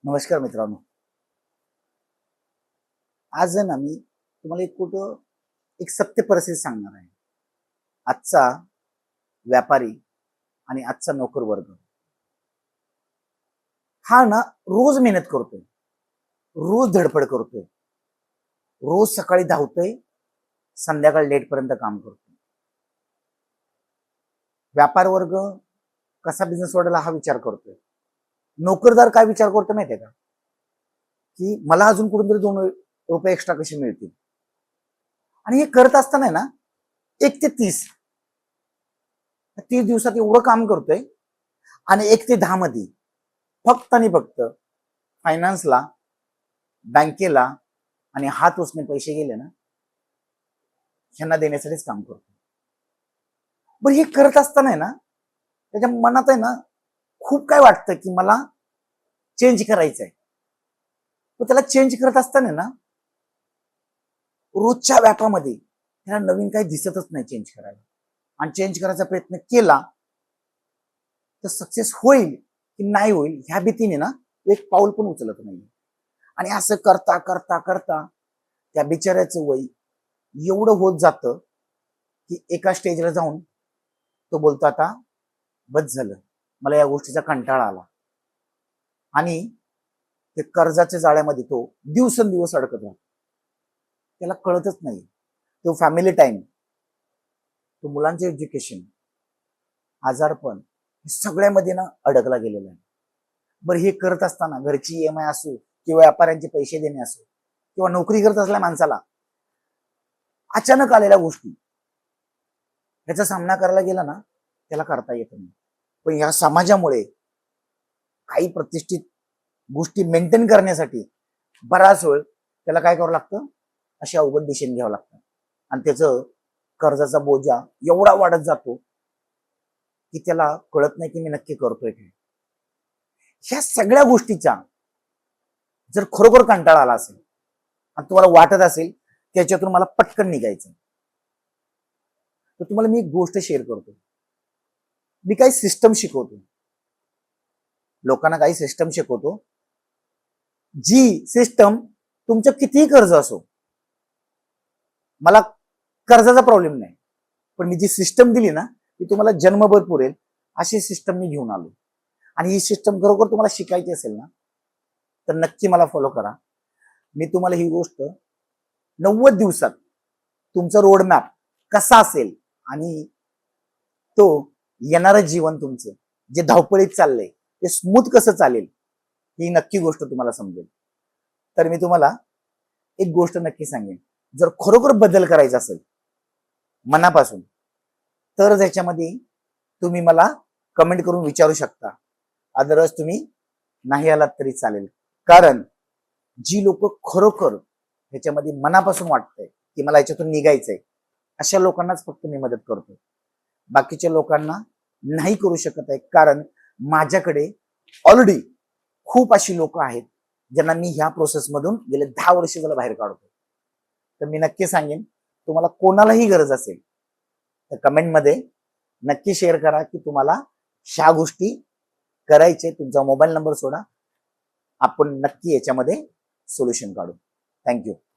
नमस्कार मित्रांनो. आज आहे ना मी तुम्हाला एक सत्य परिस्थिती सांगणार आहे. आजचा व्यापारी आणि आजचा नोकर वर्ग हा ना रोज मेहनत करतोय, रोज धडपड करतोय, रोज सकाळी धावतोय, संध्याकाळी लेट पर्यंत काम करतोय. व्यापार वर्ग कसा बिझनेस वाढेल हा विचार करतोय. नोकरदार काय विचार करतो माहितीये का, की मला अजून कुठून तरी 2 रुपये एक्स्ट्रा कसे मिळतील. आणि हे करत असताना ना 1 ते 30 दिवसात एवढं काम करतोय आणि 1 ते 10 मध्ये फक्त आणि फक्त फायनान्सला, बँकेला आणि हात उसने पैसे गेले ना ह्यांना देण्यासाठीच काम करतो. बरं हे करत असताना ना त्याच्या मनात आहे ना खूप काय वाटतं की मला चेंज करायचंय. त्याला चेंज करत असताना ना रोजच्या व्यापामध्ये त्याला नवीन काही दिसतच नाही चेंज करायला. आणि चेंज करायचा प्रयत्न केला तर सक्सेस होईल की नाही होईल ह्या भीतीने ना एक पाऊल पण उचलत नाही. आणि असं करता करता करता त्या बिचाऱ्याचं वय एवढं होत जातं की एका स्टेजला जाऊन तो बोलतो आता बस झालं, मला या गोष्टीचा कंटाळा आला. आणि ते कर्जाच्या जाळ्यामध्ये तो दिवसेंदिवस अडकत राहतो. त्याला कळतच नाही तो फॅमिली टाइम, तो मुलांचे एज्युकेशन, आजारपण सगळ्यामध्ये ना अडकला गेलेला आहे. बरं हे करत असताना घरची EMI असो किंवा व्यापाऱ्यांचे पैसे देणे असो किंवा नोकरी करत असलेल्या माणसाला अचानक आलेल्या गोष्टी याचा सामना करायला गेला ना त्याला करता येत नाही. पण या समाजामुळे काही प्रतिष्ठित गोष्टी मेंटेन करण्यासाठी बराच वेळ त्याला काय करावं लागतं, अशी अवघड डिसिजन घ्यावं लागतं. आणि त्याचं कर्जाचा बोजा एवढा वाढत जातो की त्याला कळत नाही की मी नक्की करतोय काय. ह्या सगळ्या गोष्टीचा जर खरोखर कंटाळा आला असेल आणि तुम्हाला वाटत असेल त्याच्यातून मला पटकन निघायचं, तर तुम्हाला मी एक गोष्ट शेअर करतो. मी काही सिस्टम शिकवतो लोकांना, काही सिस्टम शिकवतो जी सिस्टम तुमचं कितीही कर्ज असो, मला कर्जाचा प्रॉब्लेम नाही, पण मी जी सिस्टम दिली ना ती तुम्हाला जन्मभर पुरेल अशी सिस्टम मी घेऊन आलो. आणि ही सिस्टम खरोखर तुम्हाला शिकायची असेल ना तर नक्की मला फॉलो करा. मी तुम्हाला ही गोष्ट 90 दिवसात तुमचा रोडमॅप कसा असेल आणि तो येणारं जीवन तुमचं जे धावपळीत चाललंय ते स्मूथ कसं चालेल ही नक्की गोष्ट तुम्हाला समजेल. तर मी तुम्हाला एक गोष्ट नक्की सांगेन, जर खरोखर बदल करायचा असेल मनापासून तर त्याच्यामध्ये तुम्ही मला कमेंट करून विचारू शकता. अदरवाईज तुम्ही नाही आलात तरी चालेल. कारण जी लोक खरोखर ह्याच्यामध्ये मनापासून वाटतंय की मला याच्यातून निघायचंय अशा लोकांनाच फक्त मी मदत करतो. बाकीच्या लोकांना नाही करू शकत आहे. कारण माझ्याकडे ऑलरेडी खूप अशी लोक आहेत ज्यांना मी ह्या प्रोसेसमधून गेले 10 वर्ष झालं बाहेर काढतो. तर मी नक्की सांगेन तुम्हाला कोणालाही गरज असेल तर कमेंटमध्ये नक्की शेअर करा की तुम्हाला ह्या गोष्टी करायचे. तुमचा मोबाईल नंबर सोडा, आपण नक्की याच्यामध्ये सोल्युशन काढू. थँक्यू.